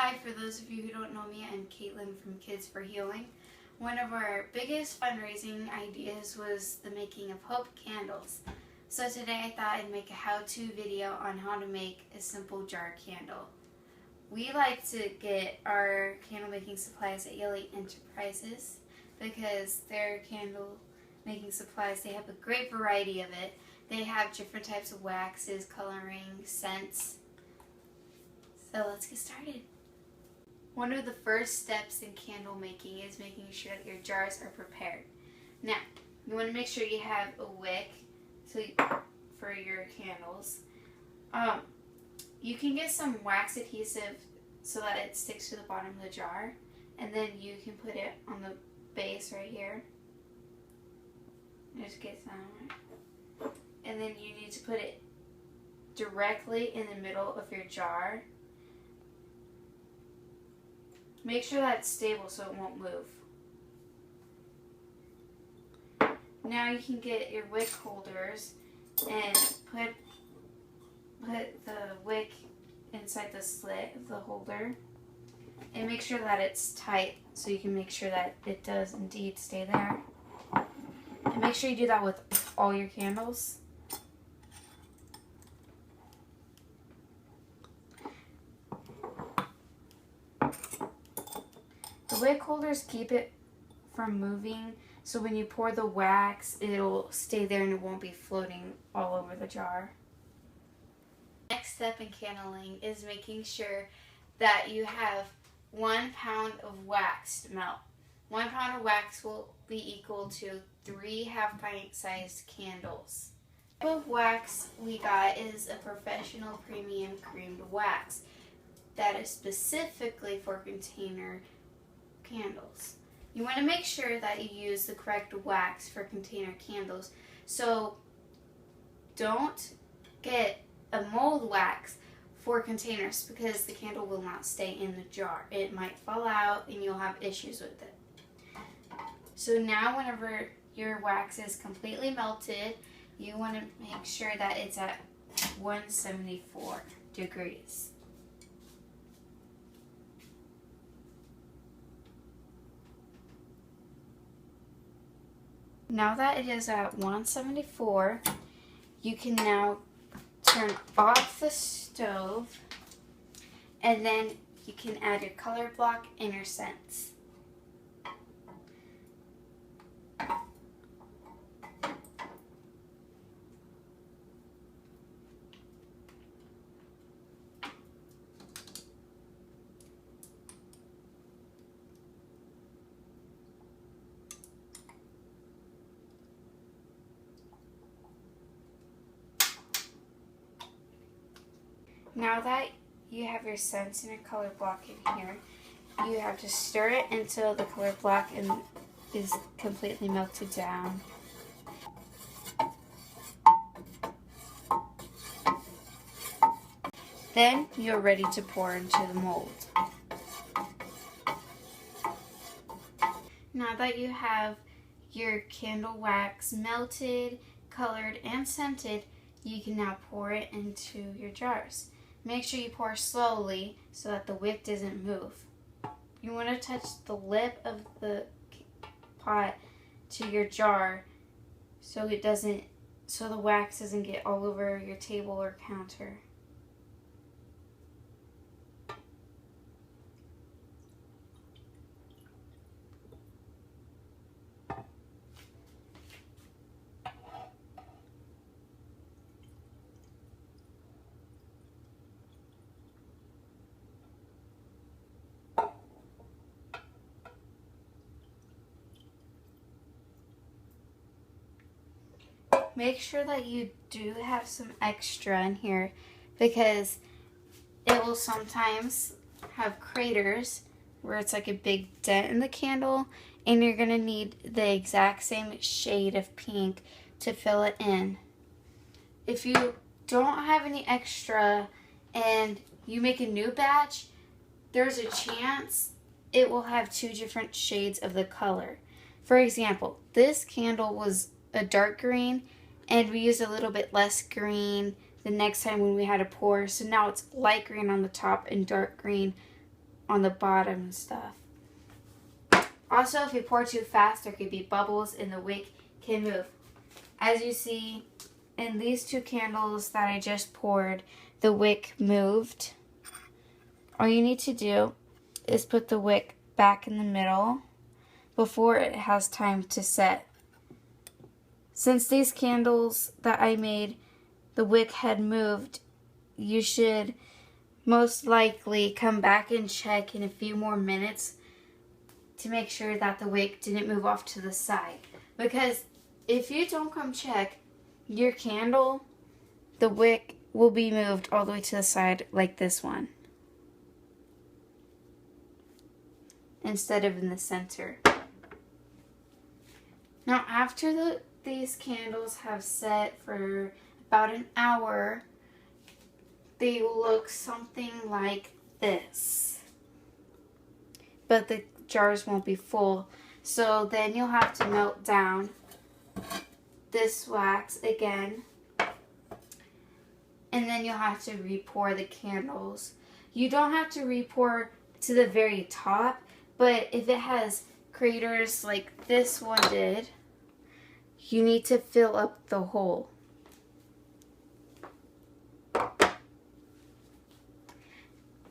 Hi, for those of you who don't know me, I'm Katelyn from Kids for Healing. One of our biggest fundraising ideas was the making of hope candles. So today I thought I'd make a how-to video on how to make a simple jar candle. We like to get our candle making supplies at Yelly Enterprises because their candle making supplies, they have a great variety of it. They have different types of waxes, coloring, scents. So let's get started. One of the first steps in candle making is making sure that your jars are prepared. Now, you want to make sure you have a wick for your candles. You can get some wax adhesive so that it sticks to the bottom of the jar, and then you can put it on the base right here. Just get some, and then you need to put it directly in the middle of your jar. Make sure that it's stable so it won't move. Now you can get your wick holders and put the wick inside the slit of the holder and make sure that it's tight so you can make sure that it does indeed stay there. And make sure you do that with all your candles. The wick holders keep it from moving, so when you pour the wax, it'll stay there and it won't be floating all over the jar. Next step in candling is making sure that you have 1 pound of wax to melt. 1 pound of wax will be equal to 3 half-pint sized candles. The type of wax we got is a professional premium creamed wax that is specifically for container candles. You want to make sure that you use the correct wax for container candles. So don't get a mold wax for containers because the candle will not stay in the jar. It might fall out and you'll have issues with it. So now whenever your wax is completely melted, you want to make sure that it's at 174 degrees. Now that it is at 174, you can now turn off the stove, and then you can add your color block and your scents. Now that you have your scents and your color block in here, you have to stir it until the color block is completely melted down. Then you're ready to pour into the mold. Now that you have your candle wax melted, colored, and scented, you can now pour it into your jars. Make sure you pour slowly so that the wick doesn't move. You want to touch the lip of the pot to your jar so the wax doesn't get all over your table or counter. Make sure that you do have some extra in here because it will sometimes have craters where it's like a big dent in the candle, and you're going to need the exact same shade of pink to fill it in. If you don't have any extra and you make a new batch, there's a chance it will have 2 different shades of the color. For example, this candle was a dark green and we used a little bit less green the next time when we had a pour. So now it's light green on the top and dark green on the bottom and stuff. Also, if you pour too fast, there could be bubbles and the wick can move. As you see in these 2 candles that I just poured, the wick moved. All you need to do is put the wick back in the middle before it has time to set. Since these candles that I made, the wick had moved, you should most likely come back and check in a few more minutes to make sure that the wick didn't move off to the side. Because if you don't come check your candle, the wick will be moved all the way to the side like this one, instead of in the center. Now after these candles have set for about an hour, they will look something like this. But the jars won't be full. So then you'll have to melt down this wax again. And then you'll have to re-pour the candles. You don't have to re-pour to the very top, but if it has craters like this one did, you need to fill up the hole.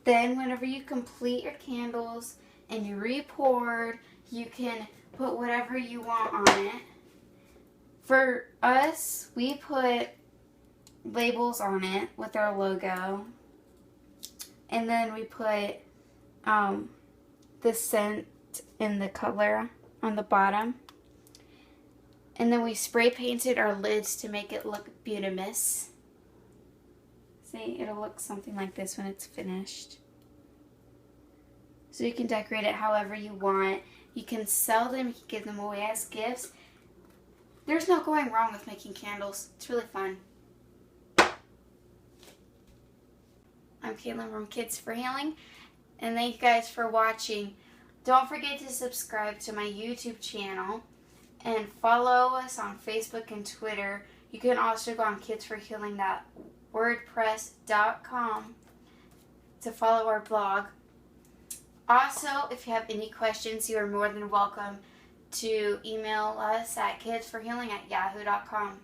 Then whenever you complete your candles and you re-poured, you can put whatever you want on it. For us, we put labels on it with our logo. And then we put the scent and the color on the bottom. And then we spray painted our lids to make it look beautiful. See, it'll look something like this when it's finished. So you can decorate it however you want. You can sell them, you can give them away as gifts. There's no going wrong with making candles. It's really fun. I'm Katelyn from Kids for Healing, and thank you guys for watching. Don't forget to subscribe to my YouTube channel and follow us on Facebook and Twitter. You can also go on kidsforhealing.wordpress.com to follow our blog. Also, if you have any questions, you are more than welcome to email us at kidsforhealing@yahoo.com.